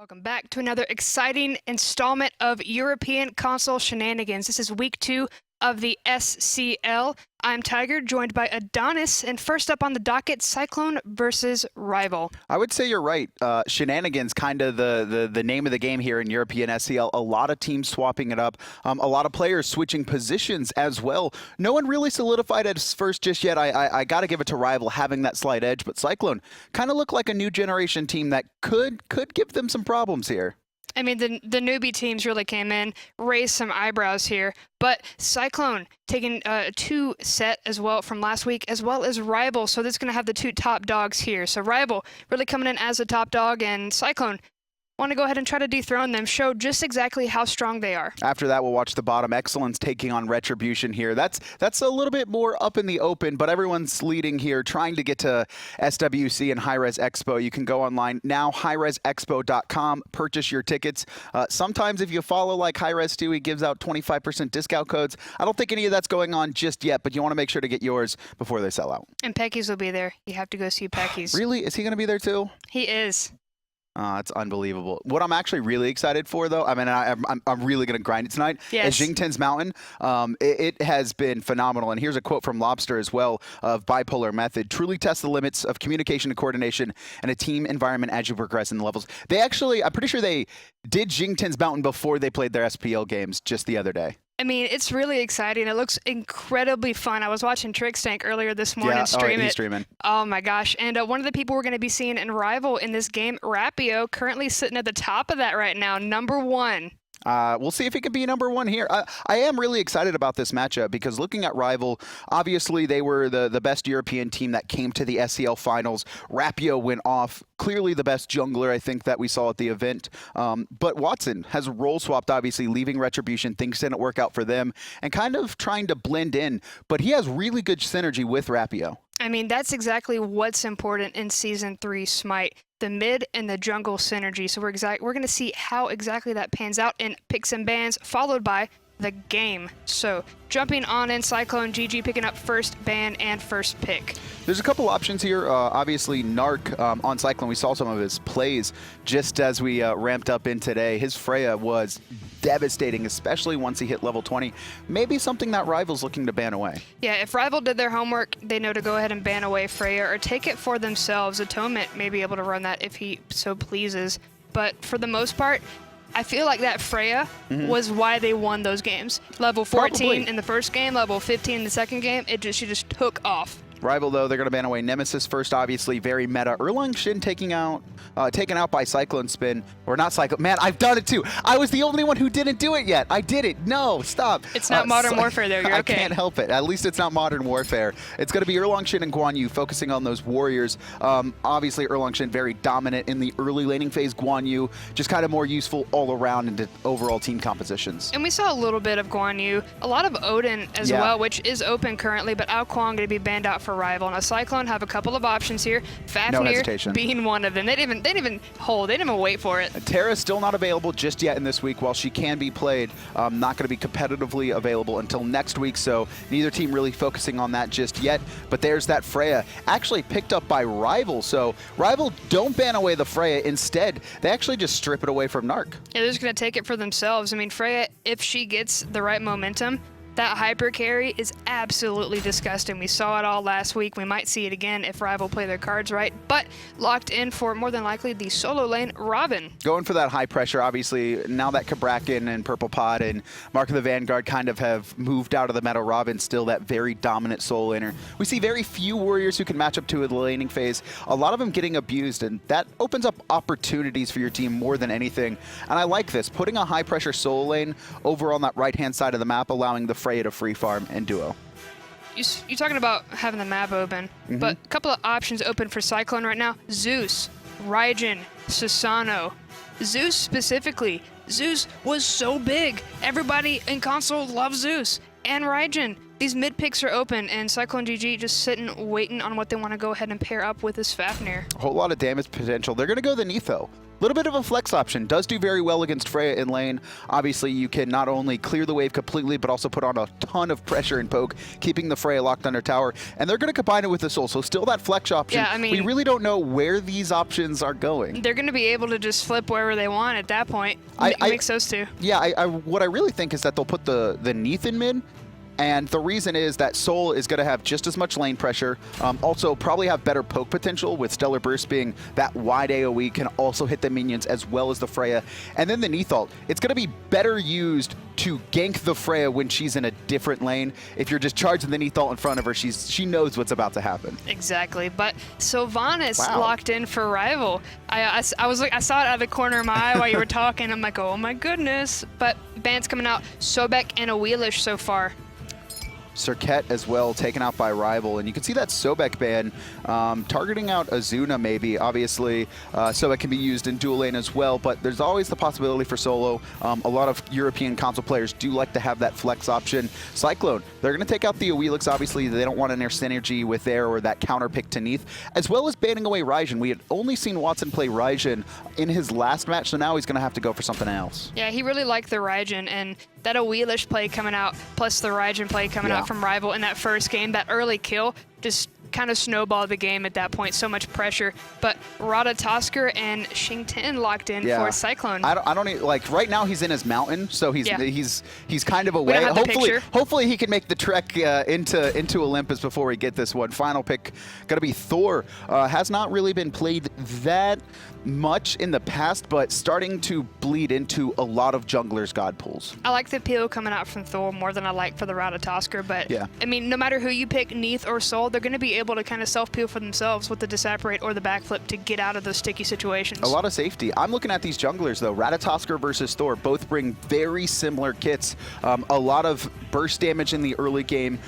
Welcome back to another exciting installment of European console shenanigans. This is week 2 of the SCL. I'm Tiger, joined by Adonis, and first up on the docket, Cyclone versus Rival. I would say you're right. Shenanigans, kind of the name of the game here in European SCL. A lot of teams swapping it up. A lot of players switching positions as well. No one really solidified at first just yet. I got to give it to Rival having that slight edge, but Cyclone kind of look like a new generation team that could give them some problems here. I mean, the newbie teams really came in, raised some eyebrows here, but Cyclone taking a 2 set as well from last week, as well as Rival, so this is going to have the 2 top dogs here. So Rival really coming in as a top dog, and Cyclone want to go ahead and try to dethrone them, show just exactly how strong they are. After that, we'll watch the bottom Excellence taking on Retribution here. That's a little bit more up in the open, but everyone's leading here, trying to get to SWC and hi-rez Expo. You can go online now, hi-rezexpo.com, purchase your tickets. Sometimes if you follow like hi-rez too, he gives out 25% discount codes. I don't think any of that's going on just yet, but you want to make sure to get yours before they sell out. And Pecky's will be there. You have to go see Pecky's. Really? Is he going to be there too? He is. It's unbelievable. What I'm actually really excited for, though, I mean, I'm really going to grind it tonight, yes, is Xing Mountain. It has been phenomenal. And here's a quote from Lobster as well of Bipolar Method. Truly test the limits of communication and coordination and a team environment as you progress in the levels. They actually, I'm pretty sure they did Xing Mountain before they played their SPL games just the other day. I mean, it's really exciting. It looks incredibly fun. I was watching Trickstank earlier this morning streaming. Oh my gosh. And one of the people we're going to be seeing in Rival in this game, Rapio, currently sitting at the top of that right now, #1. We'll see if he can be #1 here. I am really excited about this matchup because looking at Rival, obviously they were the best European team that came to the SCL finals. Rapio went off. Clearly the best jungler, I think, that we saw at the event. But Watson has role swapped, obviously, leaving Retribution. Things didn't work out for them and kind of trying to blend in. But he has really good synergy with Rapio. I mean, that's exactly what's important in Season 3 Smite. The mid and the jungle synergy. So we're going to see how exactly that pans out in picks and bans, followed by the game. So jumping on in, CycloneGG picking up first ban and first pick. There's a couple options here. Obviously, Narc on Cyclone, we saw some of his plays just as we ramped up in today. His Freya was devastating, especially once he hit level 20. Maybe something that Rival's looking to ban away. Yeah, if Rival did their homework, they know to go ahead and ban away Freya or take it for themselves. Atonement may be able to run that if he so pleases. But for the most part, I feel like that Freya was why they won those games. Level 14 Probably. in the first game, level 15 in the second game, she just took off. Rival, though, they're going to ban away Nemesis first, obviously, very meta. Xing taken out by Cyclone Spin. Or not Cyclone. Man, I've done it too. I was the only one who didn't do it yet. I did it. No, stop. It's not Modern Warfare, though. You're okay. I can't help it. At least it's not Modern Warfare. It's going to be Xing and Guan Yu focusing on those warriors. Obviously, Xing very dominant in the early laning phase. Guan Yu just kind of more useful all around into overall team compositions. And we saw a little bit of Guan Yu. A lot of Odin as well, which is open currently, but Ao Kuang going to be banned out for Rival. Now Cyclone have a couple of options here. Fafnir being one of them. They didn't even hold. They didn't even wait for it. Terra's still not available just yet in this week. While she can be played, not going to be competitively available until next week. So neither team really focusing on that just yet. But there's that Freya, actually picked up by Rival. So Rival don't ban away the Freya. Instead, they actually just strip it away from Narc. Yeah, they're just going to take it for themselves. I mean, Freya, if she gets the right momentum, that hyper carry is absolutely disgusting. We saw it all last week. We might see it again if Rival play their cards right, but locked in for more than likely the solo lane, Robin. Going for that high pressure, obviously, now that Kabrakan and Purple Pod and Mark of the Vanguard kind of have moved out of the meta, Robin still that very dominant solo laner. We see very few warriors who can match up to the laning phase, a lot of them getting abused, and that opens up opportunities for your team more than anything. And I like this, putting a high pressure solo lane over on that right-hand side of the map, allowing the Freya to free farm and duo. You're talking about having the map open, but a couple of options open for Cyclone right now. Zeus, Raijin, Susano. Zeus specifically. Zeus was so big. Everybody in console loves Zeus. And Raijin. these mid picks are open, and CycloneGG just sitting, waiting on what they want to go ahead and pair up with this Fafnir. A whole lot of damage potential. They're going to go the Neith, though. A little bit of a flex option. Does do very well against Freya in lane. Obviously, you can not only clear the wave completely, but also put on a ton of pressure and poke, keeping the Freya locked under tower. And they're going to combine it with the Soul, so still that flex option. Yeah, I mean, we really don't know where these options are going. They're going to be able to just flip wherever they want at that point. Mix those two. Yeah, what I really think is that they'll put the Neith in mid. And the reason is that Soul is going to have just as much lane pressure, also probably have better poke potential, with Stellar Burst being that wide AoE, can also hit the minions as well as the Freya. And then the Neith ult, it's going to be better used to gank the Freya when she's in a different lane. If you're just charging the Neith ult in front of her, she knows what's about to happen. Exactly, but Sylvanus locked in for Rival. I saw it out of the corner of my eye while you were talking. I'm like, oh my goodness. But bans coming out, Sobek and a Wheelish so far. Serket as well, taken out by Rival. And you can see that Sobek ban targeting out Azuna maybe. Obviously, Sobek can be used in dual lane as well, but there's always the possibility for solo. A lot of European console players do like to have that flex option. Cyclone, they're going to take out the Awilix. Obviously, they don't want an air synergy with there or that counter pick to Neith, as well as banning away Raijin. We had only seen Watson play Raijin in his last match, so now he's going to have to go for something else. Yeah, he really liked the Raijin, and that Awilish play coming out, plus the Raijin play coming out from Rival in that first game, that early kill, just kind of snowballed the game at that point. So much pressure. But Ratatoskr and Xing locked in for Cyclone. I don't like right now. He's in his mountain, so he's kind of away. Hopefully he can make the trek into Olympus before we get this one. Final pick gonna be Thor. Has not really been played that much in the past, but starting to bleed into a lot of junglers' god pools. I like the appeal coming out from Thor more than I like for the Ratatoskr, but I mean, no matter who you pick, Neith or Soul, they're going to be able to kind of self-peel for themselves with the disapparate or the backflip to get out of those sticky situations. A lot of safety. I'm looking at these junglers though. Ratatoskr versus Thor both bring very similar kits. A lot of burst damage in the early game,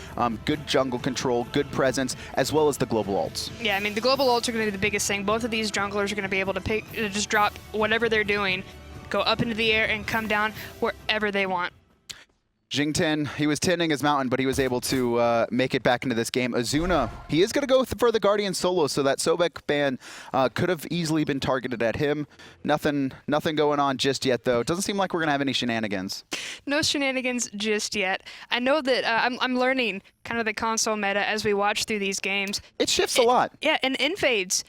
good jungle control, good presence, as well as the global ults. Yeah, I mean, the global ults are going to be the biggest thing. Both of these junglers are going to be able to just drop whatever they're doing, go up into the air and come down wherever they want. Xing, he was tending his mountain, but he was able to make it back into this game. Azuna, he is going to go for the Guardian solo, so that Sobek ban could have easily been targeted at him. Nothing going on just yet, though. It doesn't seem like we're going to have any shenanigans. No shenanigans just yet. I know that I'm learning kind of the console meta as we watch through these games. It shifts a lot. Yeah, and invades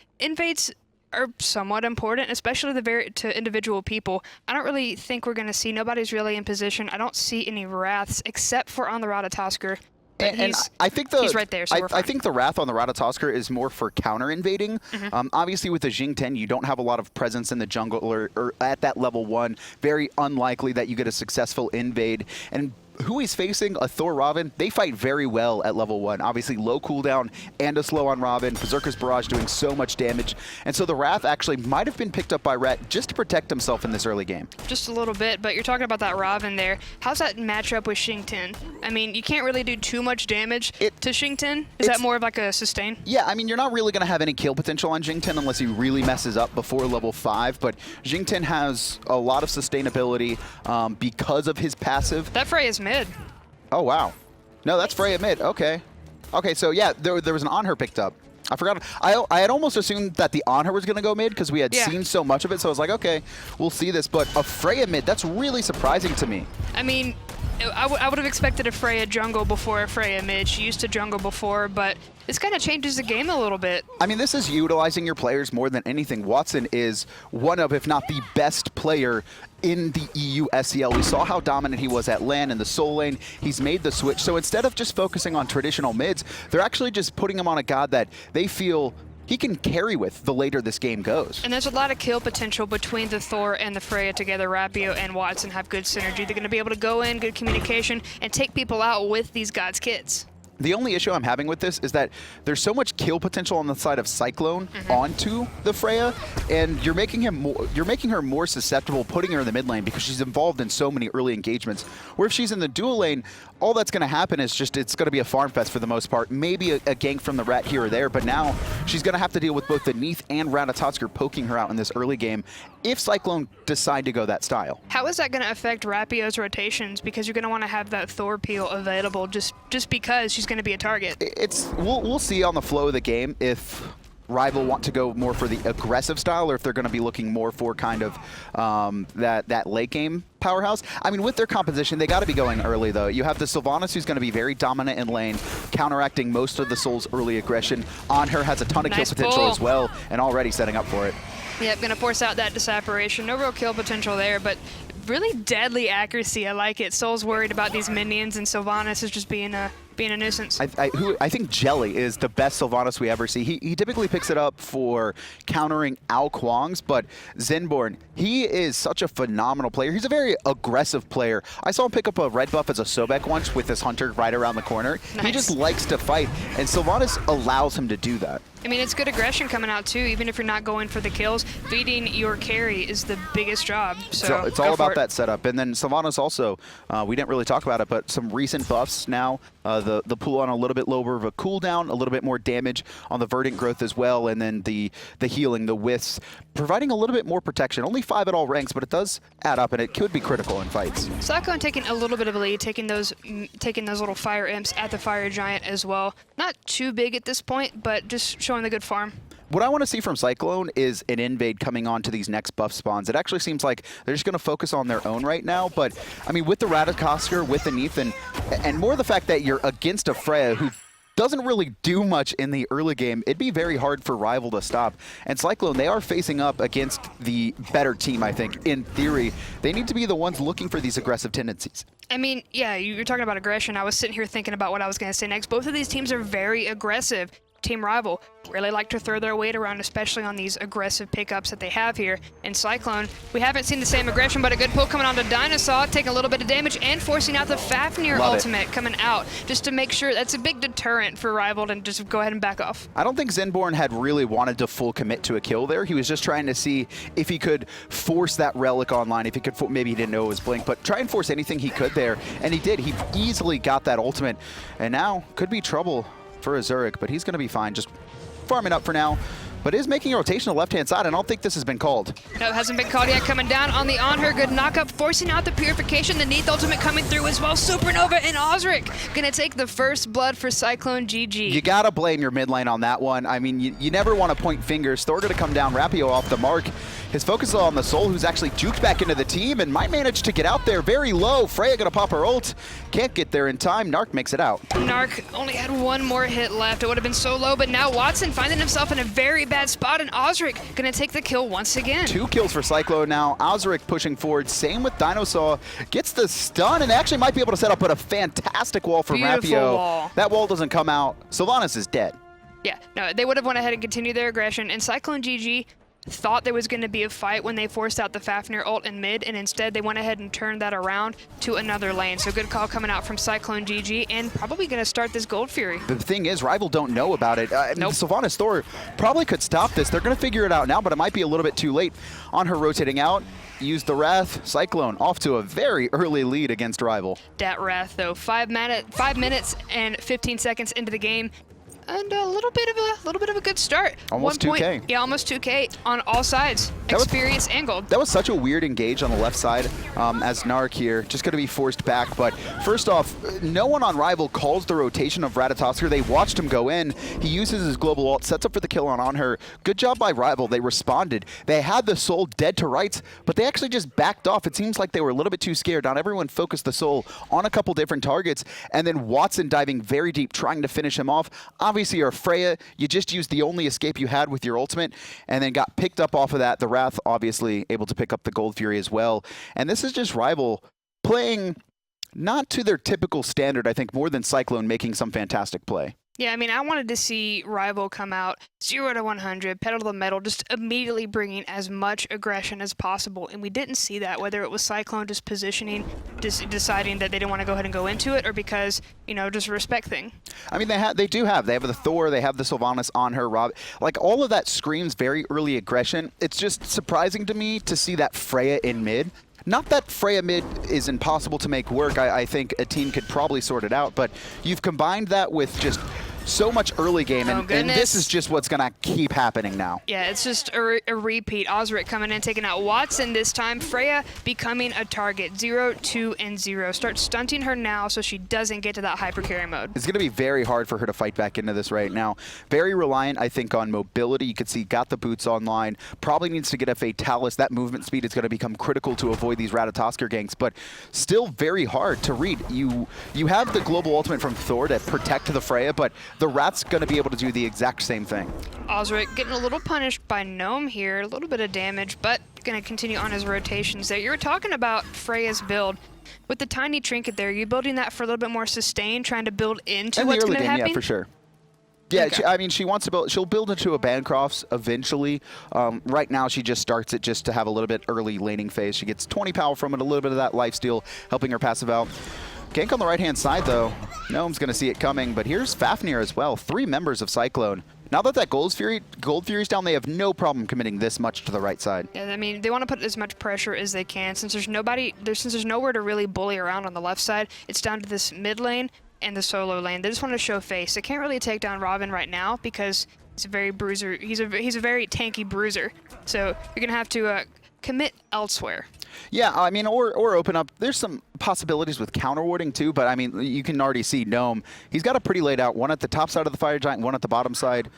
are somewhat important, especially to individual people. I don't really think we're going to see, nobody's really in position. I don't see any Wraths except for on the Ratatoskr. And I think he's right there, so we're fine. I think the Wrath on the Ratatoskr is more for counter invading. Obviously, with the Xing, you don't have a lot of presence in the jungle or at that level 1. Very unlikely that you get a successful invade. And who he's facing, a Thor Robin, they fight very well at level 1. Obviously, low cooldown and a slow on Robin. Berserker's Barrage doing so much damage. And so the Wrath actually might have been picked up by Rat just to protect himself in this early game. Just a little bit, but you're talking about that Robin there. How's that match up with Xing? I mean, you can't really do too much damage to Xing. Is that more of like a sustain? Yeah, I mean, you're not really going to have any kill potential on Xing unless he really messes up before level 5, but Xing has a lot of sustainability because of his passive. That Freya is mid. Oh, wow. No, that's Freya mid. Okay. Okay, so yeah, there was an Anhur picked up. I forgot. I had almost assumed that the Anhur was going to go mid because we had seen so much of it, so I was like, okay, we'll see this. But a Freya mid, that's really surprising to me. I mean, I would have expected a Freya jungle before a Freya mid. She used to jungle before, but this kind of changes the game a little bit. I mean, this is utilizing your players more than anything. Watson is one of, if not the best player in the EU SEL. We saw how dominant he was at LAN and the Soul lane. He's made the switch. So instead of just focusing on traditional mids, they're actually just putting him on a god that they feel he can carry with the later this game goes. And there's a lot of kill potential between the Thor and the Freya together. Rapio and Watson have good synergy. They're going to be able to go in, good communication, and take people out with these gods' kits. The only issue I'm having with this is that there's so much kill potential on the side of Cyclone onto the Freya, and you're making her more susceptible, putting her in the mid lane because she's involved in so many early engagements. Where if she's in the dual lane, all that's going to happen is just it's going to be a farm fest for the most part. Maybe a gank from the Rat here or there, but now she's going to have to deal with both the Neith and Ratatoskr poking her out in this early game if Cyclone decide to go that style. How is that going to affect Rapio's rotations? Because you're going to want to have that Thor peel available just because she's going to be a target. We'll see on the flow of the game if Rival want to go more for the aggressive style or if they're going to be looking more for kind of that late game powerhouse. I mean, with their composition, they got to be going early, though. You have the Sylvanus, who's going to be very dominant in lane, counteracting most of the Soul's early aggression. Anhur has a ton of kill potential as well, and already setting up for it. Yep, going to force out that disapparation. No real kill potential there, but really deadly accuracy. I like it. Soul's worried about these minions, and Sylvanus is just being a nuisance. I think Jelly is the best Sylvanus we ever see. He typically picks it up for countering Ao Kuang's, but Zenborn, he is such a phenomenal player. He's a very aggressive player. I saw him pick up a red buff as a Sobek once with this Hunter right around the corner. Nice. He just likes to fight, and Sylvanus allows him to do that. I mean, it's good aggression coming out, too. Even if you're not going for the kills, feeding your carry is the biggest job. So it's all about that setup. And then Sylvanus also, we didn't really talk about it, but some recent buffs now. The pool on a little bit lower of a cooldown, a little bit more damage on the Verdant growth as well, and then the healing, the Wisps, providing a little bit more protection. Only 5 at all ranks, but it does add up, and it could be critical in fights. Cyclone taking a little bit of a lead, taking those little fire imps at the fire giant as well. Not too big at this point, but just showing the good farm. What I want to see from Cyclone is an invade coming on to these next buff spawns. It actually seems like they're just going to focus on their own right now, but I mean, with the Ratatoskr, with the Neith, and more the fact that you're against a Freya who doesn't really do much in the early game, it'd be very hard for Rival to stop. And Cyclone, they are facing up against the better team, I think. In theory, they need to be the ones looking for these aggressive tendencies. I mean, yeah, you're talking about aggression. I was sitting here thinking about what I was going to say next. Both of these teams are very aggressive. Team Rival really like to throw their weight around, especially on these aggressive pickups that they have here. In Cyclone, we haven't seen the same aggression, but a good pull coming on to Dinosaur, taking a little bit of damage and forcing out the Fafnir ultimate coming out, just to make sure that's a big deterrent for Rival to just go ahead and back off. I don't think Zenborn had really wanted to full commit to a kill there. He was just trying to see if he could force that relic online, if he could, maybe he didn't know it was Blink, but try and force anything he could there, and he did. He easily got that ultimate, and now could be trouble for Azuric, but he's going to be fine. Just farming up for now, but is making a rotation on the left-hand side. I don't think this has been called. No, it hasn't been called yet. Coming down on the Anhur, good knock-up, forcing out the purification. The Neith ultimate coming through as well. Supernova and Osric gonna take the first blood for CycloneGG. You gotta blame your mid lane on that one. I mean, you never want to point fingers. Thor gonna come down, Rapio off the mark. His focus is on the Soul, who's actually juked back into the team and might manage to get out there very low. Freya gonna pop her ult. Can't get there in time. Narc makes it out. Narc only had one more hit left. It would have been so low, but now Watson finding himself in a very bad spot, and Osric gonna take the kill once again. 2 kills for Cyclone now. Osric pushing forward. Same with Dinosaur. Gets the stun and actually might be able to set up a fantastic wall for Rapio. Wall. That wall doesn't come out. Sylvanus is dead. Yeah, no, they would have went ahead and continued their aggression, and CycloneGG thought there was going to be a fight when they forced out the Fafnir ult in mid, and instead they went ahead and turned that around to another lane. So good call coming out from CycloneGG, and probably going to start this Gold Fury. The thing is, Rival don't know about it. Nope. Sylvanus Thor probably could stop this. They're going to figure it out now, but it might be a little bit too late. On her rotating out, use the Wrath. Cyclone off to a very early lead against Rival. Dat Wrath, though, 5 minutes and 15 seconds into the game. And a little bit of a good start. Almost 2K. Yeah, almost 2K on all sides. Experience and gold. That was such a weird engage on the left side as Narc here. Just going to be forced back. But first off, no one on Rival calls the rotation of Ratatoskr. They watched him go in. He uses his global ult, sets up for the kill on her. Good job by Rival. They responded. They had the Soul dead to rights, but they actually just backed off. It seems like they were a little bit too scared. Not everyone focused the Soul on a couple different targets. And then Watson diving very deep, trying to finish him off. Obviously, you're Freya. You just used the only escape you had with your ultimate and then got picked up off of that. The Wrath obviously able to pick up the Gold Fury as well. And this is just Rival playing not to their typical standard, I think, more than Cyclone making some fantastic play. Yeah, I mean, I wanted to see Rival come out 0 to 100, pedal to the metal, just immediately bringing as much aggression as possible, and we didn't see that, whether it was Cyclone just positioning, just deciding that they didn't want to go ahead and go into it, or because, you know, just a respect thing. I mean, they have the Thor, they have the Sylvanus on her, Rob. Like, all of that screams very early aggression. It's just surprising to me to see that Freya in mid. Not that Freya mid is impossible to make work. I think a team could probably sort it out, but you've combined that with just so much early game, and this is just what's going to keep happening now. Yeah, it's just a repeat. Osric coming in, taking out Watson this time. Freya becoming a target. 0, 2, and 0. Start stunting her now so she doesn't get to that hyper carry mode. It's going to be very hard for her to fight back into this right now. Very reliant, I think, on mobility. You can see got the boots online. Probably needs to get a Fatalis. That movement speed is going to become critical to avoid these Ratatoskr ganks, but still very hard to read. You have the global ultimate from Thor to protect the Freya, but the Rat's going to be able to do the exact same thing. Osric getting a little punished by Gnome here, a little bit of damage, but going to continue on his rotations there. You were talking about Freya's build. With the tiny trinket there, you building that for a little bit more sustain, trying to build into what's going to happen? Yeah, for sure. Yeah, okay. I mean, she wants to build. She'll build into a Bancrofts eventually. Right now, she just starts it just to have a little bit early laning phase. She gets 20 power from it, a little bit of that lifesteal, helping her passive out. Gank on the right-hand side, though. Gnome's going to see it coming, but here's Fafnir as well. 3 members of Cyclone. Now that Gold Fury's down, they have no problem committing this much to the right side. Yeah, I mean, they want to put as much pressure as they can. Since there's nowhere to really bully around on the left side, it's down to this mid lane and the solo lane. They just want to show face. They can't really take down Robin right now because he's a very bruiser. He's a very tanky bruiser. So you're going to have to commit elsewhere. Yeah, I mean, or open up. There's some possibilities with counter warding too, but I mean, you can already see Gnome. He's got a pretty laid out, one at the top side of the Fire Giant, one at the bottom side.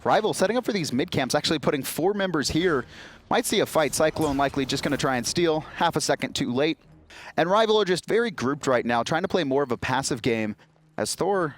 Rival setting up for these mid camps, actually putting 4 members here. Might see a fight. Cyclone likely just going to try and steal, half a second too late. And Rival are just very grouped right now, trying to play more of a passive game, as Thor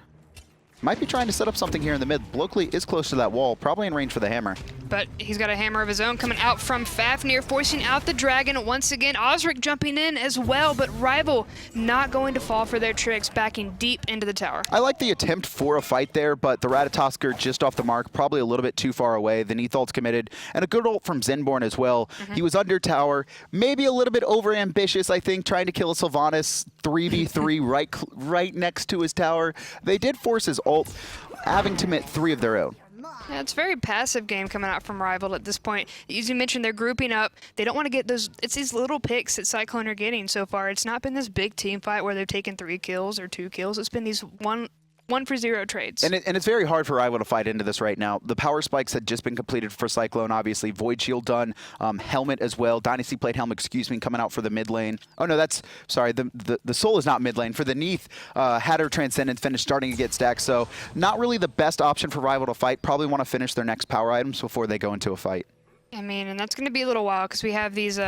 might be trying to set up something here in the mid. Blokely is close to that wall, probably in range for the hammer. But he's got a hammer of his own coming out from Fafnir, forcing out the dragon once again. Osric jumping in as well, but Rival not going to fall for their tricks, backing deep into the tower. I like the attempt for a fight there, but the Ratatoskr just off the mark, probably a little bit too far away. The Neith ult's committed, and a good ult from Zenborn as well. He was under tower, maybe a little bit over-ambitious, I think, trying to kill a Sylvanus 3v3 right next to his tower. They did force his ult, having to commit 3 of their own. Yeah, it's a very passive game coming out from Rival at this point. As you mentioned, they're grouping up. They don't want to get those. It's these little picks that Cyclone are getting so far. It's not been this big team fight where they've taken 3 kills or 2 kills. It's been these 1 for 0 trades. And it's very hard for Rival to fight into this right now. The power spikes had just been completed for Cyclone, obviously. Void Shield done, helmet as well. Dynasty Plate helmet, excuse me, coming out for the mid lane. Oh no, that's, sorry, the Soul is not mid lane. For the Neith, had her Transcendence finish, starting to get stacked. So not really the best option for Rival to fight. Probably want to finish their next power items before they go into a fight. I mean, and that's going to be a little while because we have these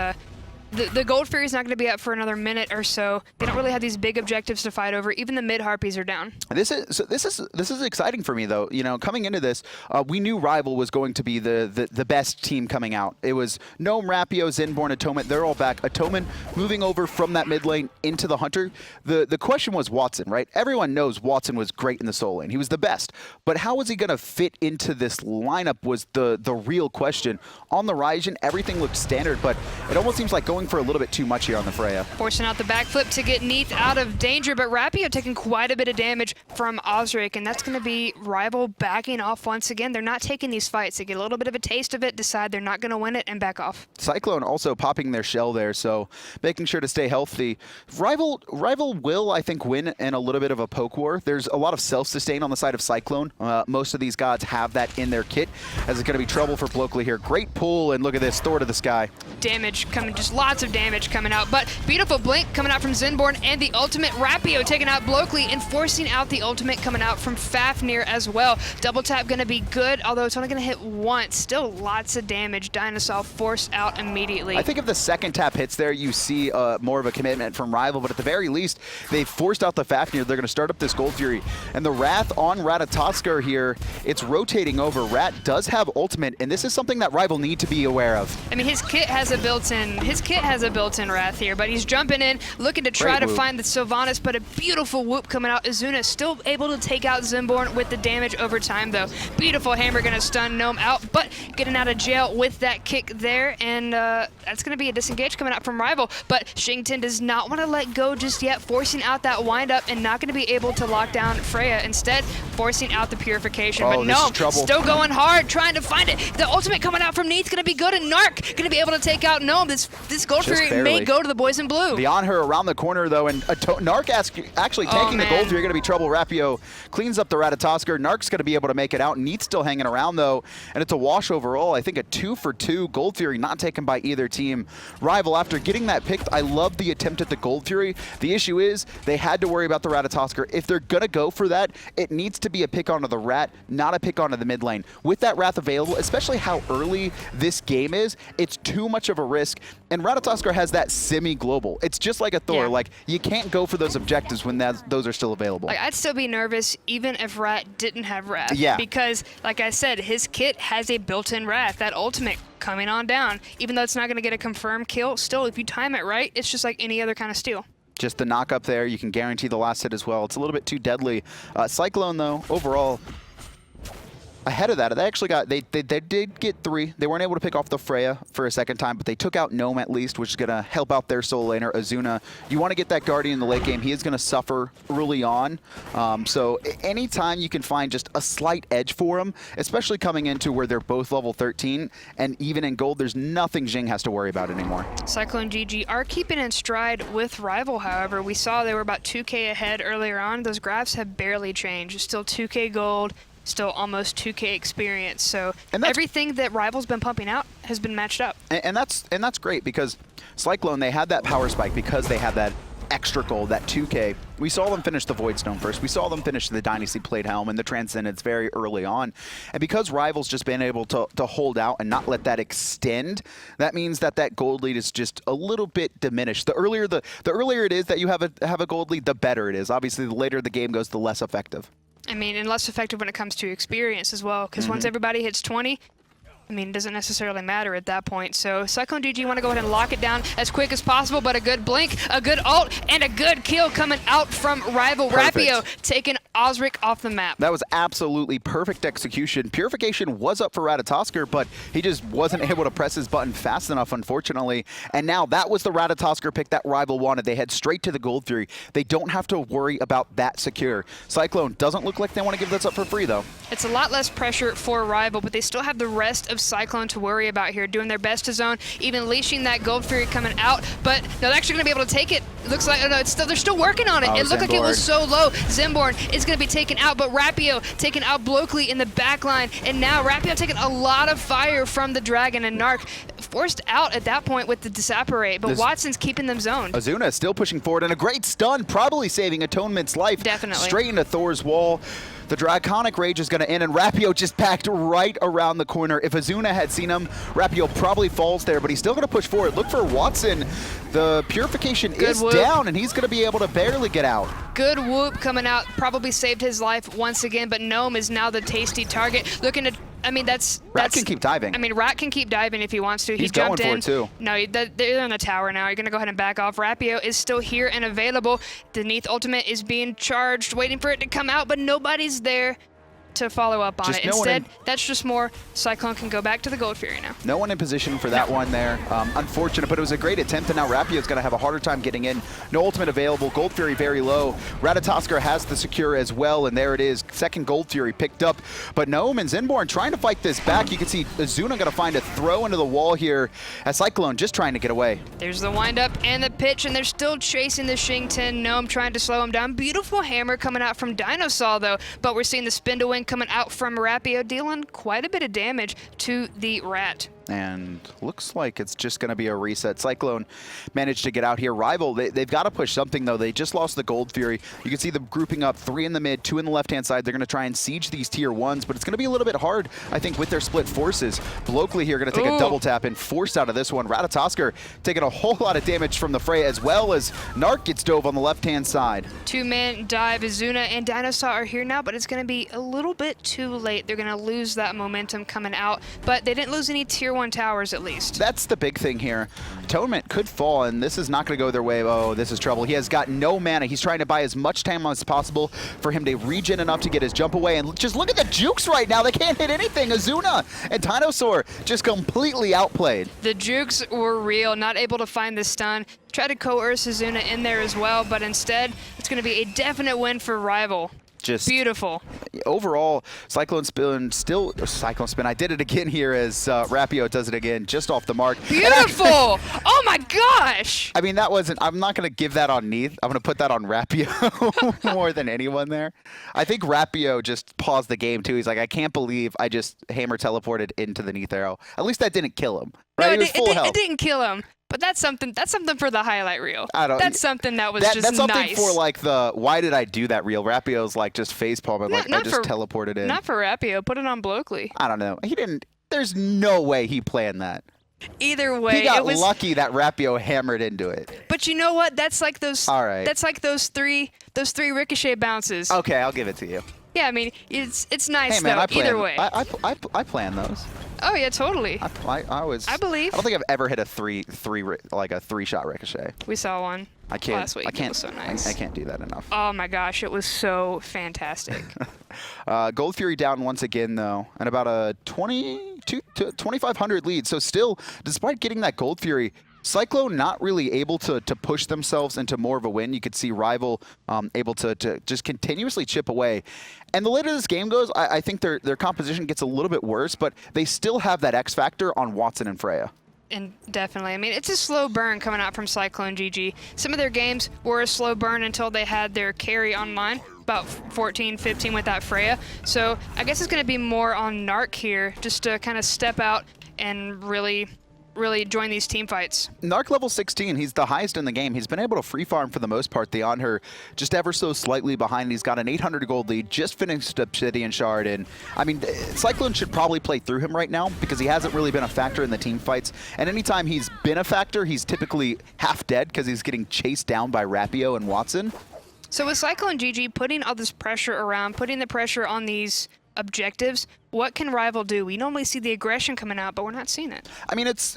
The Gold Fury's not going to be up for another minute or so. They don't really have these big objectives to fight over. Even the mid Harpies are down. This is exciting for me though. You know, coming into this, we knew Rival was going to be the best team coming out. It was Gnome, Rapio, Zenborn, Atonement. They're all back. Atonement moving over from that mid lane into the Hunter. The question was Watson, right? Everyone knows Watson was great in the soul lane. He was the best. But how was he going to fit into this lineup was the real question. On the Ryzen, everything looked standard, but it almost seems like going for a little bit too much here on the Freya. Forcing out the backflip to get Neith out of danger, but Rapio taking quite a bit of damage from Osric, and that's going to be Rival backing off once again. They're not taking these fights. They get a little bit of a taste of it, decide they're not going to win it, and back off. Cyclone also popping their shell there, so making sure to stay healthy. Rival will, I think, win in a little bit of a poke war. There's a lot of self-sustain on the side of Cyclone. Most of these gods have that in their kit, as it's going to be trouble for Blokely here. Great pull, and look at this, Thor to the sky. Damage coming, just lots of damage coming out, but beautiful blink coming out from Zenborn, and the ultimate Rapio taking out Blokely and forcing out the ultimate coming out from Fafnir as well. Double tap going to be good, although it's only going to hit once. Still lots of damage. Dinosaur forced out immediately. I think if the second tap hits there, you see more of a commitment from Rival, but at the very least, they forced out the Fafnir. They're going to start up this Gold Fury. And the Wrath on Ratatoskr here, it's rotating over. Rat does have ultimate, and this is something that Rival need to be aware of. I mean, his kit has a built-in, his kit has a built-in Wrath here, but he's jumping in, looking to try to find the Sylvanus, but a beautiful whoop coming out. Azuna still able to take out Zimborn with the damage over time, though. Beautiful hammer gonna stun Gnome out, but getting out of jail with that kick there, and that's gonna be a disengage coming out from Rival, but Xing does not want to let go just yet, forcing out that wind-up and not gonna be able to lock down Freya, instead forcing out the purification. But Gnome still going hard, trying to find it. The ultimate coming out from Neith gonna be good, and Narc gonna be able to take out Gnome. This Gold Fury may go to the boys in blue. The Anhur around the corner though, and Narc actually taking the Gold Fury, gonna be trouble. Rapio cleans up the Ratatoskr. Narc's gonna be able to make it out. Neith's still hanging around though, and it's a wash overall. I think a 2-for-2. Gold Fury not taken by either team. Rival, after getting that picked, I love the attempt at the Gold Fury. The issue is they had to worry about the Ratatoskr. If they're gonna go for that, it needs to be a pick onto the Rat, not a pick onto the mid lane. With that Wrath available, especially how early this game is, it's too much of a risk. And Ratatoskr has that semi-global. It's just like a Thor. Like, you can't go for those objectives when those are still available. Like, I'd still be nervous even if Rat didn't have Wrath. Yeah. Because, like I said, his kit has a built-in Wrath. That ultimate coming on down. Even though it's not going to get a confirmed kill, still, if you time it right, it's just like any other kind of steal. Just the knock up there, you can guarantee the last hit as well. It's a little bit too deadly. Cyclone, though, overall, ahead of that, they actually got, they did get 3. They weren't able to pick off the Freya for a second time, but they took out Gnome at least, which is going to help out their solo laner, Azuna. You want to get that Guardian in the late game. He is going to suffer early on. So anytime you can find just a slight edge for him, especially coming into where they're both level 13, and even in gold, there's nothing Xing has to worry about anymore. CycloneGG are keeping in stride with Rival, however. We saw they were about 2K ahead earlier on. Those graphs have barely changed. Still 2K gold, still almost 2K experience. So everything that Rival's been pumping out has been matched up. And that's great, because Cyclone, they had that power spike because they had that extra gold, that 2K. We saw them finish the Voidstone first. We saw them finish the Dynasty Plate Helm and the Transcendence very early on. And because Rival's just been able to hold out and not let that extend, that means that that gold lead is just a little bit diminished. The earlier it is that you have a gold lead, the better it is. Obviously, the later the game goes, the less effective. I mean, and less effective when it comes to experience as well, because once everybody hits 20, I mean, it doesn't necessarily matter at that point. So CycloneGG want to go ahead and lock it down as quick as possible, but a good blink, a good ult, and a good kill coming out from Rival. Rapio taking Osric off the map. That was absolutely perfect execution. Purification was up for Ratatoskr, but he just wasn't able to press his button fast enough, unfortunately. And now that was the Ratatoskr pick that Rival wanted. They head straight to the Gold Fury. They don't have to worry about that secure. Cyclone doesn't look like they want to give this up for free, though. It's a lot less pressure for Rival, but they still have the rest of Cyclone to worry about here, doing their best to zone, even leashing that Gold Fury coming out, but they're actually going to be able to take it. Looks like, no, it's still, they're still working on it. It looked like it was so low. Zimborn is going to be taken out, but Rapio taking out Blokely in the back line, and now Rapio taking a lot of fire from the Dragon, and Narc forced out at that point with the Disapparate, but Watson's keeping them zoned. Azuna is still pushing forward, and a great stun, probably saving Atonement's life. Definitely. Straight into Thor's wall. The Draconic Rage is going to end, and Rapio just backed right around the corner. If Azuna had seen him, Rapio probably falls there, but he's still going to push forward. Look for Watson. The Purification is down, and he's going to be able to barely get out. Good whoop coming out. Probably saved his life once again, but Gnome is now the tasty target. Looking to, I mean, Rat can keep diving. I mean, Rat can keep diving if he wants to. He's jumped going in. for it, too. No, they're in the tower now. You're going to go ahead and back off. Rapio is still here and available. The Neith ultimate is being charged, waiting for it to come out, but nobody's there to follow up on it. Instead, that's just more Cyclone can go back to the Gold Fury now. No one in position for that one there. Unfortunate, but it was a great attempt, and now Rapio's going to have a harder time getting in. No ultimate available. Gold Fury very low. Ratatoskr has the secure as well, and there it is. Second Gold Fury picked up, but Gnome and Zimborn trying to fight this back. You can see Azuna going to find a throw into the wall here as Cyclone just trying to get away. There's the windup and the pitch, and they're still chasing the Xing. Gnome trying to slow him down. Beautiful hammer coming out from Dinosaur, though, but we're seeing the spin to win coming out from Rapio, dealing quite a bit of damage to the Rat. And looks like it's just going to be a reset. Cyclone managed to get out here. Rival, they've got to push something, though. They just lost the Gold Fury. You can see them grouping up, 3 in the mid, 2 in the left-hand side. They're going to try and siege these tier 1s, but it's going to be a little bit hard, I think, with their split forces. Blokely here going to take a double tap and forced out of this one. Ratatoskr taking a whole lot of damage from the Freya, as well as Narc gets dove on the left-hand side. 2-man dive. Azuna and Dinosaur are here now, but it's going to be a little bit too late. They're going to lose that momentum coming out, but they didn't lose any tier 1 1 towers at least. That's the big thing here. Atonement could fall, and this is not going to go their way. Oh, this is trouble. He has got no mana. He's trying to buy as much time as possible for him to regen enough to get his jump away. And just look at the jukes right now. They can't hit anything. Azuna and Dinosaur just completely outplayed. The jukes were real, not able to find the stun. Tried to coerce Azuna in there as well, but instead, it's going to be a definite win for Rival. Just beautiful. Overall, Cyclone Spin. I did it again here as Rapio does it again, just off the mark. Beautiful! Oh my gosh! I mean, that wasn't. I'm not going to give that on Neith. I'm going to put that on Rapio more than anyone there. I think Rapio just paused the game too. He's like, I can't believe I just hammer teleported into the Neith arrow. At least that didn't kill him. Right? No, He was full health. it didn't kill him. But that's something for the highlight reel. That's something that was just that's something nice. for like the why did I do that reel? Rapio's like just facepalming, like I just teleported in. Not for Rapio. Put it on Blokely. I don't know. He didn't. There's no way he planned that. Either way, he got lucky that Rapio hammered into it. But you know what? That's like those. All right. That's like those three ricochet bounces. Okay, I'll give it to you. Yeah, I mean it's nice hey, man, though. Either way. I plan those. Oh yeah, totally. I believe. I don't think I've ever hit a three-shot ricochet. We saw one last week. It was so nice. I can't do that enough. Oh my gosh, it was so fantastic. Gold Fury down once again though, and about a 2,500 lead. So still, despite getting that Gold Fury, Cyclone not really able to push themselves into more of a win. You could see Rival able to just continuously chip away. And the later this game goes, I think their composition gets a little bit worse, but they still have that X factor on Watson and Freya. And definitely. I mean, it's a slow burn coming out from CycloneGG. Some of their games were a slow burn until they had their carry online, about 14, 15 with that Freya. So I guess it's going to be more on Narc here, just to kind of step out and really join these team fights. Narc level 16, he's the highest in the game. He's been able to free farm for the most part. The Anhur just ever so slightly behind. He's got an 800 gold lead, just finished Obsidian Shard. And I mean, Cyclone should probably play through him right now because he hasn't really been a factor in the team fights. And anytime he's been a factor, he's typically half dead because he's getting chased down by Rapio and Watson. So with CycloneGG putting all this pressure around, putting the pressure on these objectives, what can Rival do? We normally see the aggression coming out, but we're not seeing it. I mean, it's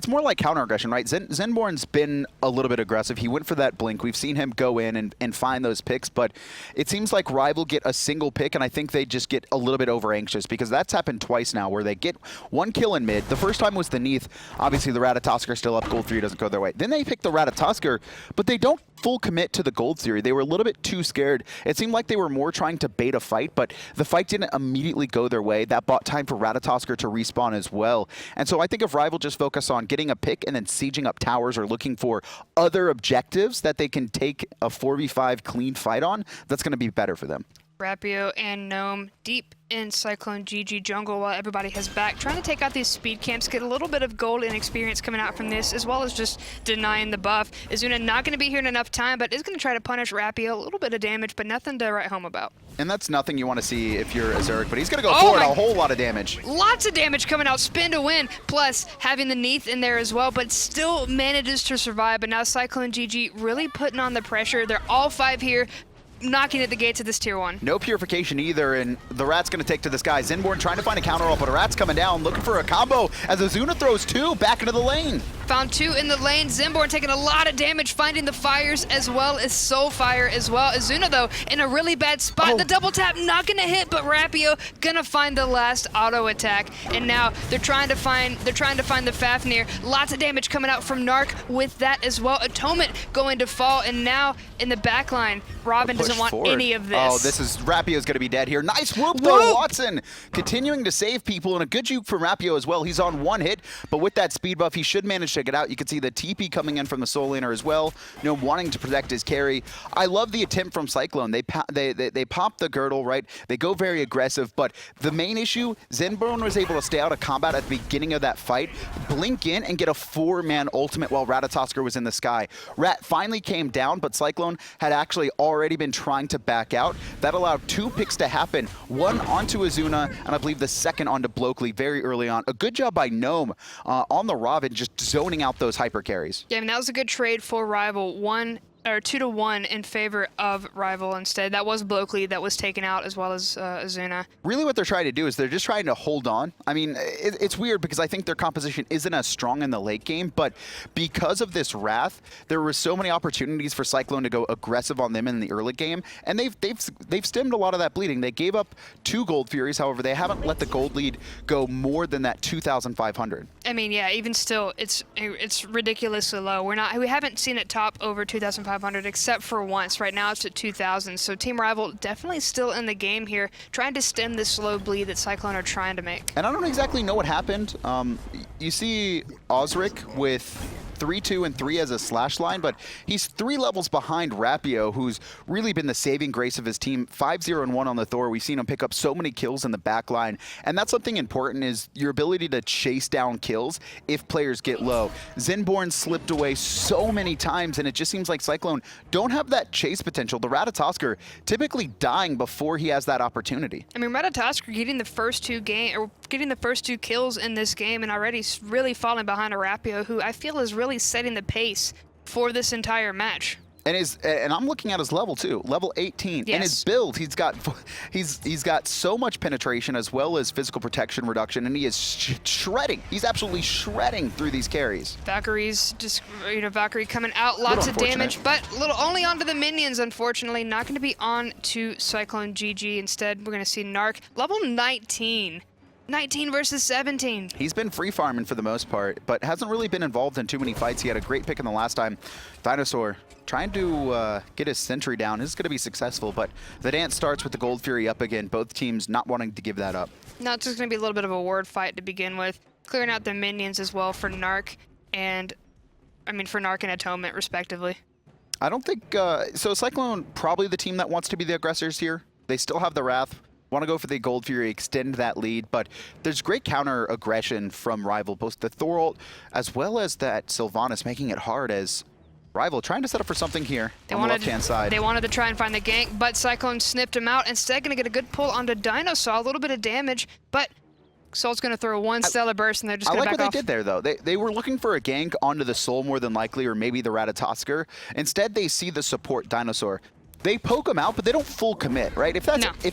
more like counter aggression, right? Zenborn's been a little bit aggressive. He went for that blink. We've seen him go in and find those picks, but it seems like Rival get a single pick, and I think they just get a little bit over anxious because that's happened twice now where they get one kill in mid. The first time was the Neith. Obviously, the Ratatoskr still up. Gold 3 doesn't go their way. Then they pick the Ratatoskr, but they don't full commit to the Gold Theory. They were a little bit too scared. It seemed like they were more trying to bait a fight, but the fight didn't immediately go their way. That bought time for Ratatoskr to respawn as well. And so I think if Rival just focus on getting a pick and then sieging up towers or looking for other objectives that they can take a 4v5 clean fight on, that's going to be better for them. Rapio and Gnome deep in CycloneGG jungle while everybody has back, trying to take out these speed camps, get a little bit of gold and experience coming out from this, as well as just denying the buff. Azuna not going to be here in enough time, but is going to try to punish Rapio. A little bit of damage, but nothing to write home about. And that's nothing you want to see if you're Azuric, but he's going to go forward, a whole lot of damage. Lots of damage coming out, spin to win, plus having the Neith in there as well, but still manages to survive. But now CycloneGG really putting on the pressure. They're all 5 here, knocking at the gates of this tier 1. No purification either, and the Rat's going to take to this guy. Zenborn trying to find a counter ult, but a Rat's coming down, looking for a combo as Azuna throws 2 back into the lane. Found 2 in the lane. Zenborn taking a lot of damage, finding the fires as well as Soulfire as well. Azuna, though, in a really bad spot. The double tap not going to hit, but Rapio going to find the last auto attack. And now they're trying to find the Fafnir. Lots of damage coming out from Narc with that as well. Atonement going to fall, and now in the back line, Robin doesn't want any of this. Oh, this is Rapio's going to be dead here. Nice whoop though, Watson continuing to save people, and a good juke from Rapio as well. He's on 1 hit, but with that speed buff, he should manage to get out. You can see the TP coming in from the Soul Laner as well, wanting to protect his carry. I love the attempt from Cyclone. They pop the girdle, right? They go very aggressive, but the main issue, Zenborn was able to stay out of combat at the beginning of that fight, blink in and get a 4-man ultimate while Ratatoskr was in the sky. Rat finally came down, but Cyclone had actually already been trying to back out. That allowed 2 picks to happen, one onto Azuna, and I believe the second onto Blokely very early on. A good job by Gnome on the Robin, just zoning out those hyper carries. Yeah, I mean, that was a good trade for Rival. One 2-1 in favor of Rival instead. That was Blokely that was taken out, as well as Azuna. Really what they're trying to do is they're just trying to hold on. I mean, it's weird because I think their composition isn't as strong in the late game, but because of this Wrath, there were so many opportunities for Cyclone to go aggressive on them in the early game, and they've stemmed a lot of that bleeding. They gave up 2 Gold Furies, however, they haven't let the gold lead go more than that 2,500. I mean, yeah, even still, it's ridiculously low. We haven't seen it top over 2,500 except for once. Right now it's at 2,000. So Team Rival definitely still in the game here, trying to stem this slow bleed that Cyclone are trying to make. And I don't exactly know what happened. You see Osric with 3-2 and 3 as a slash line, but he's 3 levels behind Rapio, who's really been the saving grace of his team. 5-0 and 1 on the Thor. We've seen him pick up so many kills in the back line, and that's something important, is your ability to chase down kills if players get low. Zinborn slipped away so many times, and it just seems like Cyclone don't have that chase potential. The Ratatoskr typically dying before he has that opportunity. I mean, Ratatoskr getting the first 2 kills in this game and already really falling behind a Rapio, who I feel is really setting the pace for this entire match. And I'm looking at his level too, level 18. Yes. And his build, he's got so much penetration as well as physical protection reduction, and he is shredding. He's absolutely shredding through these carries. Valkyrie's just, Valkyrie coming out, lots of damage, but only onto the minions, unfortunately. Not going to be on to CycloneGG. Instead, we're going to see Narc, level 19. 19 versus 17. He's been free farming for the most part, but hasn't really been involved in too many fights. He had a great pick in the last time. Dinosaur trying to get his sentry down. This is going to be successful, but the dance starts with the Gold Fury up again. Both teams not wanting to give that up. Now it's just going to be a little bit of a ward fight to begin with. Clearing out the minions as well for Narc and, for Narc and Atonement, respectively. I don't think, so Cyclone probably the team that wants to be the aggressors here. They still have the Wrath. Want to go for the Gold Fury, extend that lead, but there's great counter aggression from Rival, both the Thor ult as well as that Sylvanus, making it hard as Rival trying to set up for something here on the left-hand side. They wanted to try and find the gank, but Cyclone snipped him out. Instead, going to get a good pull onto Dinosaur, a little bit of damage, but Soul's going to throw one Stellar Burst, and they're just going to back off. I like what they did there, though. They were looking for a gank onto the Soul more than likely, or maybe the Ratatoskr. Instead, they see the support Dinosaur. They poke him out, but they don't full commit, right? If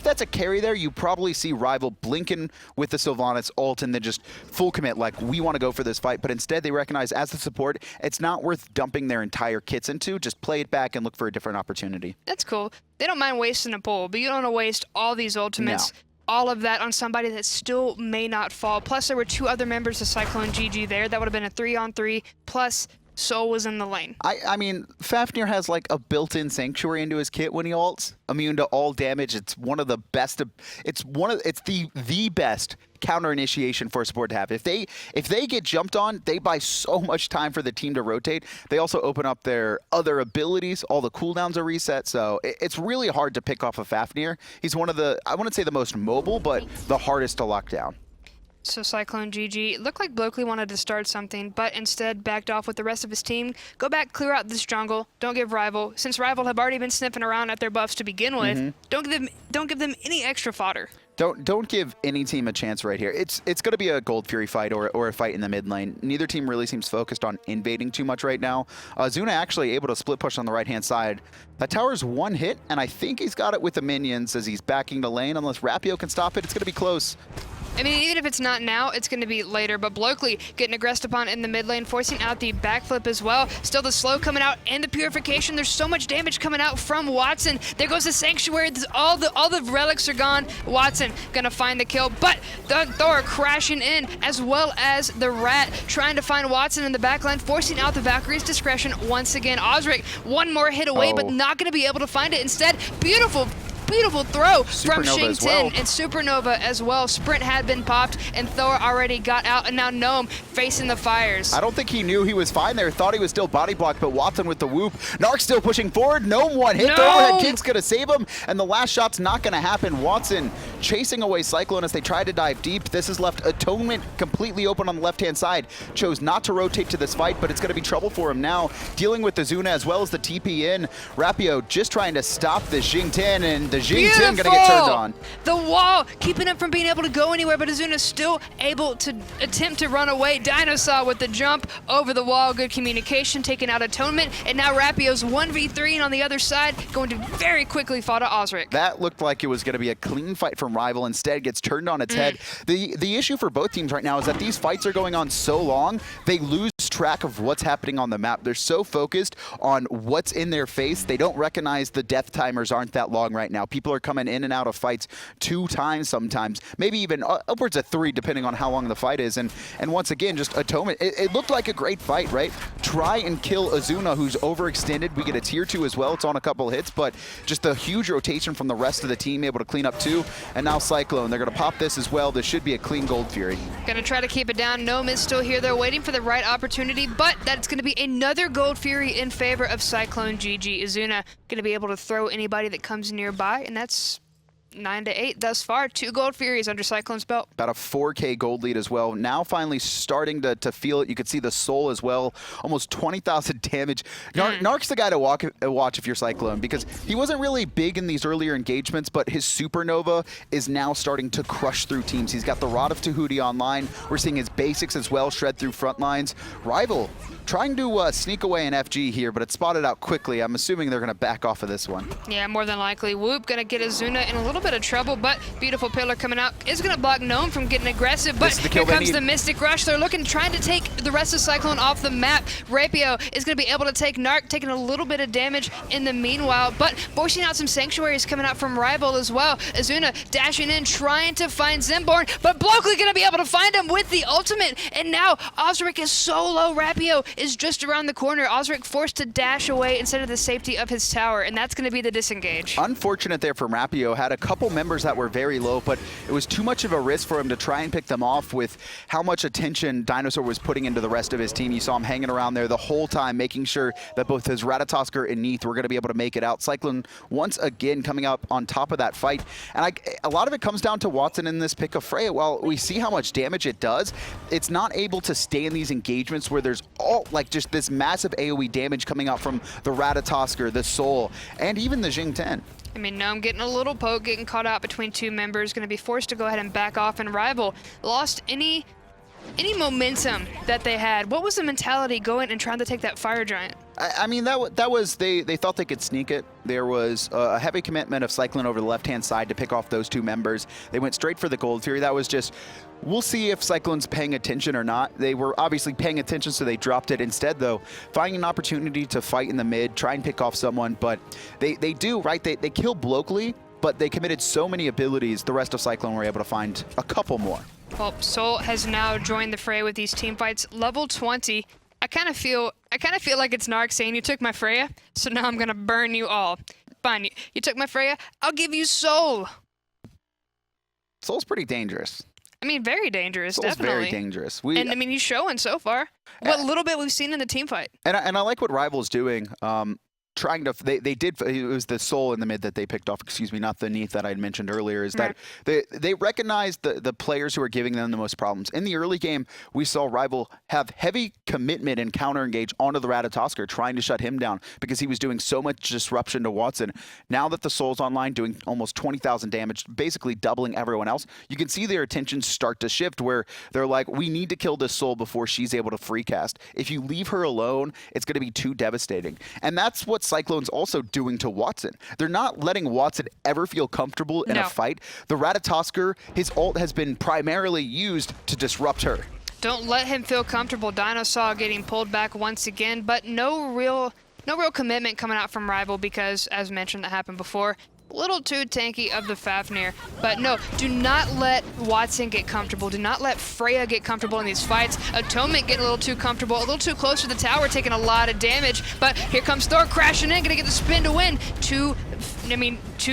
that's a carry there, you probably see Rival blinking with the Sylvanus ult and then just full commit, like, we want to go for this fight. But instead, they recognize as the support, it's not worth dumping their entire kits into. Just play it back and look for a different opportunity. That's cool. They don't mind wasting a pull, but you don't want to waste all these ultimates. No. All of that on somebody that still may not fall. Plus, there were 2 other members of CycloneGG there. That would have been a 3-on-3, plus Soul was in the lane. I mean, Fafnir has like a built-in sanctuary into his kit when he ults, immune to all damage. It's one of the best. It's the best counter initiation for a support to have. If they get jumped on, they buy so much time for the team to rotate. They also open up their other abilities. All the cooldowns are reset, so it's really hard to pick off a Fafnir. He's one of the, I wouldn't say the most mobile, but the hardest to lock down. So CycloneGG looked like Blokely wanted to start something, but instead backed off with the rest of his team. Go back, clear out this jungle. Don't give Rival, since Rival have already been sniffing around at their buffs to begin with. Don't give them any extra fodder. Don't give any team a chance right here. It's going to be a Gold Fury fight or a fight in the mid lane. Neither team really seems focused on invading too much right now. Zuna actually able to split push on the right-hand side. That tower's 1 hit, and I think he's got it with the minions as he's backing the lane. Unless Rapio can stop it, it's going to be close. I mean, even if it's not now, it's going to be later. But Blokely getting aggressed upon in the mid lane, forcing out the backflip as well. Still the slow coming out and the purification. There's so much damage coming out from Watson. There goes the Sanctuary. All the relics are gone. Watson going to find the kill, but the Thor crashing in, as well as the Rat trying to find Watson in the backline, forcing out the Valkyrie's discretion once again. Osric, one more hit away, but not going to be able to find it. Instead, beautiful throw from Xing and Supernova as well. Sprint had been popped, and Thor already got out, and now Gnome facing the fires. I don't think he knew he was fine there. Thought he was still body blocked, but Watson with the whoop. Narc still pushing forward. Gnome 1 hit. Thor had King's going to save him, and the last shot's not going to happen. Watson chasing away Cyclone as they tried to dive deep. This has left Atonement completely open on the left-hand side. Chose not to rotate to this fight, but it's going to be trouble for him now. Dealing with the Zuna as well as the TP in. Rapio just trying to stop the Xing and the Xing Tian gonna get turned on. The wall keeping him from being able to go anywhere, but Azuna's still able to attempt to run away. Dinosaur with the jump over the wall, good communication, taking out Atonement, and now Rapio's 1v3, and on the other side, going to very quickly fall to Osric. That looked like it was going to be a clean fight from Rival. Instead, gets turned on its head. The issue for both teams right now is that these fights are going on so long, they lose track of what's happening on the map. They're so focused on what's in their face, they don't recognize the death timers aren't that long right now. People are coming in and out of fights 2 times sometimes, maybe even upwards of 3, depending on how long the fight is. And once again, just Atonement. It looked like a great fight, right? Try and kill Azuna, who's overextended. We get a tier 2 as well. It's on a couple hits, but just a huge rotation from the rest of the team, able to clean up 2. And now Cyclone, they're going to pop this as well. This should be a clean Gold Fury. Gonna try to keep it down. Gnome is still here. They're waiting for the right opportunity, but that's going to be another Gold Fury in favor of CycloneGG. Azuna going to be able to throw anybody that comes nearby, and that's 9-8 thus far. 2 Gold Furies under Cyclone's belt. About a 4K gold lead as well. Now finally starting to feel it. You can see the soul as well. Almost 20,000 damage. Narc's the guy to watch if you're Cyclone, because he wasn't really big in these earlier engagements, but his Supernova is now starting to crush through teams. He's got the Rod of Tahuti online. We're seeing his basics as well shred through front lines. Rival trying to sneak away an FG here, but it's spotted out quickly. I'm assuming they're going to back off of this one. Yeah, more than likely. Whoop going to get Azuna in a little bit of trouble, but beautiful pillar coming out is going to block Gnome from getting aggressive, but here comes the Mystic Rush. They're trying to take the rest of Cyclone off the map. Rapio is going to be able to take Narc, taking a little bit of damage in the meanwhile, but forcing out some Sanctuaries coming out from Rival as well. Azuna dashing in, trying to find Zimborn, but Blokely going to be able to find him with the ultimate, and now Osric is so low. Rapio is just around the corner. Osric forced to dash away instead of the safety of his tower, and that's going to be the disengage. Unfortunate there for Rapio. Had a couple members that were very low, but it was too much of a risk for him to try and pick them off with how much attention Dinosaur was putting into the rest of his team. You saw him hanging around there the whole time, making sure that both his Ratatoskr and Neith were going to be able to make it out. Cyclone once again coming up on top of that fight, and a lot of it comes down to Watson in this pick of Freya. While we see how much damage it does, it's not able to stay in these engagements where there's all just this massive AoE damage coming out from the Ratatoskr, the Soul, and even the Xing Tian. I mean, Gnome getting a little poke, getting caught out between 2 members, going to be forced to go ahead and back off, and Rival lost any momentum that they had. What was the mentality going and trying to take that Fire Giant? I mean, that was, they thought they could sneak it. There was a heavy commitment of Cyclone over the left-hand side to pick off those 2 members. They went straight for the Gold Fury. That was just, we'll see if Cyclone's paying attention or not. They were obviously paying attention, so they dropped it. Instead, though, finding an opportunity to fight in the mid, try and pick off someone, but they do, right? They kill Blokely, but they committed so many abilities, the rest of Cyclone were able to find a couple more. Well, Soul has now joined the fray with these team fights. Level 20. I kind of feel like it's Narc saying, you took my Freya, so now I'm gonna burn you all. Fine, you took my Freya, I'll give you Soul. Soul's pretty dangerous. I mean, very dangerous, Soul's definitely. very dangerous. And I mean, he's showing so far what little bit we've seen in the team fight. And I like what Rival's doing. Trying to, they did, it was the Soul in the mid that they picked off, excuse me, not the Neith that I had mentioned earlier, is that they recognized the players who are giving them the most problems. In the early game, we saw Rival have heavy commitment and counter-engage onto the Ratatoskr, trying to shut him down because he was doing so much disruption to Watson. Now that the Soul's online, doing almost 20,000 damage, basically doubling everyone else, you can see their attention start to shift where they're like, we need to kill this Soul before she's able to free cast. If you leave her alone, it's going to be too devastating. And that's what Cyclone's also doing to Watson. They're not letting Watson ever feel comfortable in a fight. The Ratatoskr, his ult has been primarily used to disrupt her. Don't let him feel comfortable. Dinosaur getting pulled back once again, but no real commitment coming out from Rival because, as mentioned, that happened before. A little too tanky of the Fafnir. But no, do not let Watson get comfortable. Do not let Freya get comfortable in these fights. Atonement getting a little too comfortable, a little too close to the tower, taking a lot of damage. But here comes Thor crashing in, gonna get the spin to win. Two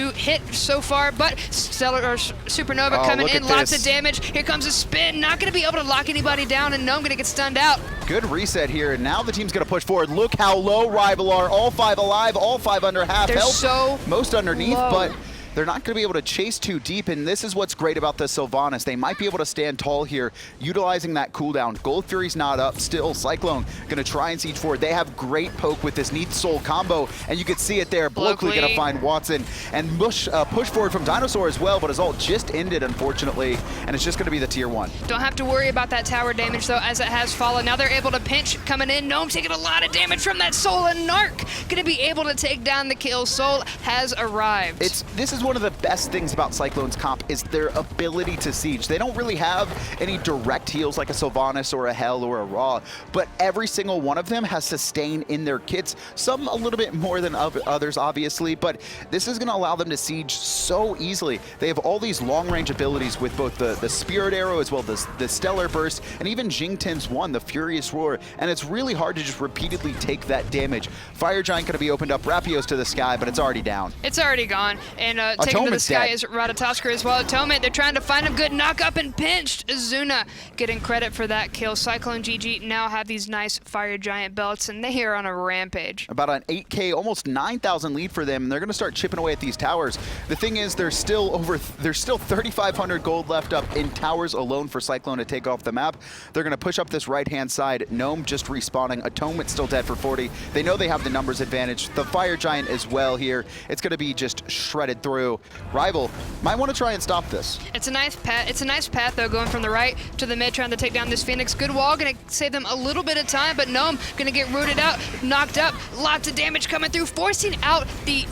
hit so far, but Supernova coming in, lots of damage. Here comes a spin, not gonna be able to lock anybody down, and Gnome gonna get stunned out. Good reset here, and now the team's gonna push forward. Look how low Rival are, all 5 alive, all 5 under half They're health. so most underneath, low. but They're not going to be able to chase too deep, and this is what's great about the Sylvanus. They might be able to stand tall here, utilizing that cooldown. Gold Fury's not up still. Cyclone going to try and siege forward. They have great poke with this Neith Soul combo, and you can see it there. Blokely going to find Watson, and push forward from Dinosaur as well, but his ult just ended, unfortunately, and it's just going to be the tier 1. Don't have to worry about that tower damage, though, as it has fallen. Now they're able to pinch coming in. Gnome taking a lot of damage from that Soul, and Narc going to be able to take down the kill. Soul has arrived. This is one of the best things about Cyclone's comp is their ability to siege. They don't really have any direct heals like a Sylvanus or a Hell or a Raw, but every single one of them has sustain in their kits. Some a little bit more than others, obviously, but this is going to allow them to siege so easily. They have all these long-range abilities with both the Spirit Arrow as well as the Stellar Burst, and even Xing Tian's one, the Furious Roar, and it's really hard to just repeatedly take that damage. Fire Giant going to be opened up. Rapio's to the sky, but it's already down. It's already gone, and taken to the sky is Ratatoskr as well. Atonement, they're trying to find him. Good knock up and pinched. Azuna getting credit for that kill. CycloneGG now have these nice Fire Giant belts, and they are on a rampage. About an 8K, almost 9,000 lead for them, and they're going to start chipping away at these towers. The thing is, there's still 3,500 gold left up in towers alone for Cyclone to take off the map. They're going to push up this right-hand side. Gnome just respawning. Atonement still dead for 40. They know they have the numbers advantage. The Fire Giant as well here. It's going to be just shredded through. Rival might want to try and stop this. It's a nice path though, going from the right to the mid, trying to take down this Phoenix. Good wall, gonna save them a little bit of time, but Gnome gonna get rooted out, knocked up, lots of damage coming through, forcing out the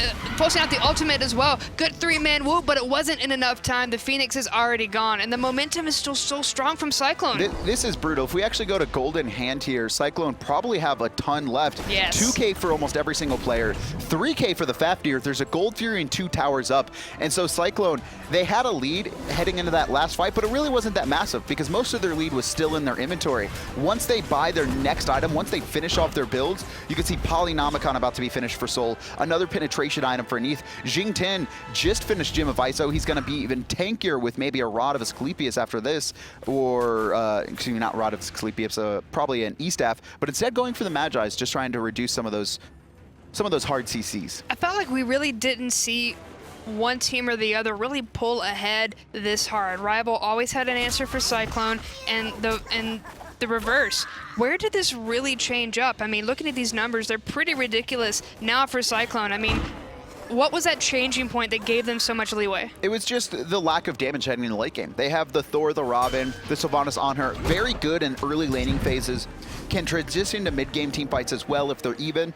ultimate as well. Good 3-man whoop, but it wasn't in enough time. The Phoenix is already gone, and the momentum is still so strong from Cyclone. This is brutal. If we actually go to golden hand here, Cyclone probably have a ton left. Yes. 2K for almost every single player, 3K for the Fafnir. There's a Gold Fury and 2 towers up, and so Cyclone, they had a lead heading into that last fight, but it really wasn't that massive because most of their lead was still in their inventory. Once they buy their next item, once they finish off their builds, you can see Polynomicon about to be finished for Soul, another penetration item for Neith. Xing Tian just finished Gem of Iso. He's going to be even tankier with maybe a Rod of Asclepius after this, or, excuse me, not Rod of Asclepius, probably an E-Staff, but instead going for the Magi's, just trying to reduce some of those hard CCs. I felt like we really didn't see one team or the other really pull ahead this hard. Rival always had an answer for Cyclone, and the reverse. Where did this really change up? I mean, looking at these numbers, they're pretty ridiculous now for Cyclone. I mean, what was that changing point that gave them so much leeway? It was just the lack of damage heading in the late game. They have the Thor, the Robin, the Sylvanus Anhur, very good in early laning phases, can transition to mid-game team fights as well if they're even.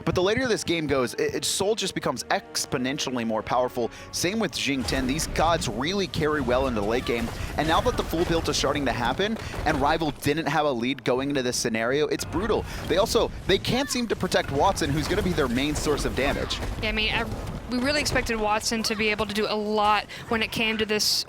But the later this game goes, Soul just becomes exponentially more powerful. Same with Xing Tian. These gods really carry well into the late game. And now that the full build is starting to happen, and Rival didn't have a lead going into this scenario, it's brutal. They can't seem to protect Watson, who's going to be their main source of damage. Yeah, I mean, we really expected Watson to be able to do a lot when it came to this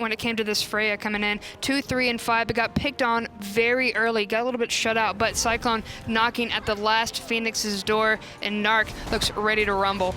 Freya coming in. 2, 3, and 5, but got picked on very early, got a little bit shut out, but Cyclone knocking at the last Phoenix's door, and Narc looks ready to rumble.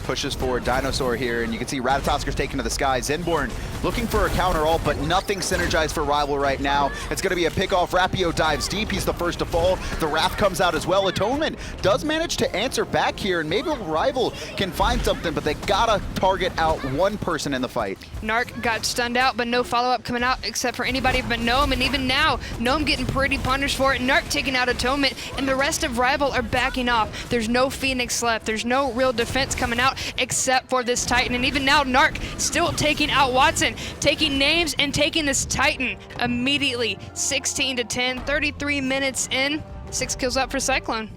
Pushes forward Dinosaur here, and you can see Ratatoskr's taken to the sky. Zenborn looking for a counter ult, but nothing synergized for Rival right now. It's going to be a pick-off. Rapio dives deep. He's the first to fall. The Wrath comes out as well. Atonement does manage to answer back here, and maybe Rival can find something, but they gotta target out one person in the fight. Narc got stunned out, but no follow-up coming out except for anybody but Gnome, and even now, Gnome getting pretty punished for it. Narc taking out Atonement, and the rest of Rival are backing off. There's no Phoenix left. There's no real defense coming out except for this Titan, and even now Narc still taking out Watson, taking names and taking this Titan immediately. 16-10, 33 minutes in, 6 kills up for Cyclone.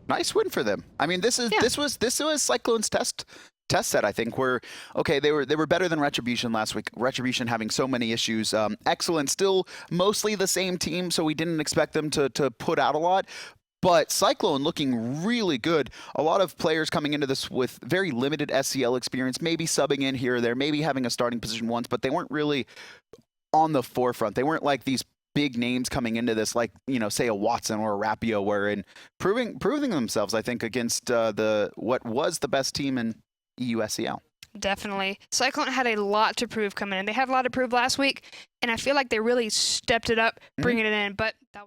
Nice win for them. I mean, this was Cyclone's test set, I think, where, okay, they were better than Retribution last week. Retribution having so many issues. Excellent, still mostly the same team, so we didn't expect them to put out a lot. But Cyclone looking really good. A lot of players coming into this with very limited SCL experience, maybe subbing in here or there, maybe having a starting position once, but they weren't really on the forefront. They weren't like these big names coming into this, like, you know, say a Watson or a Rapio, were in proving themselves, I think, against what was the best team in EU SCL. Definitely. Cyclone had a lot to prove coming in. They had a lot to prove last week, and I feel like they really stepped it up, bringing it in, but that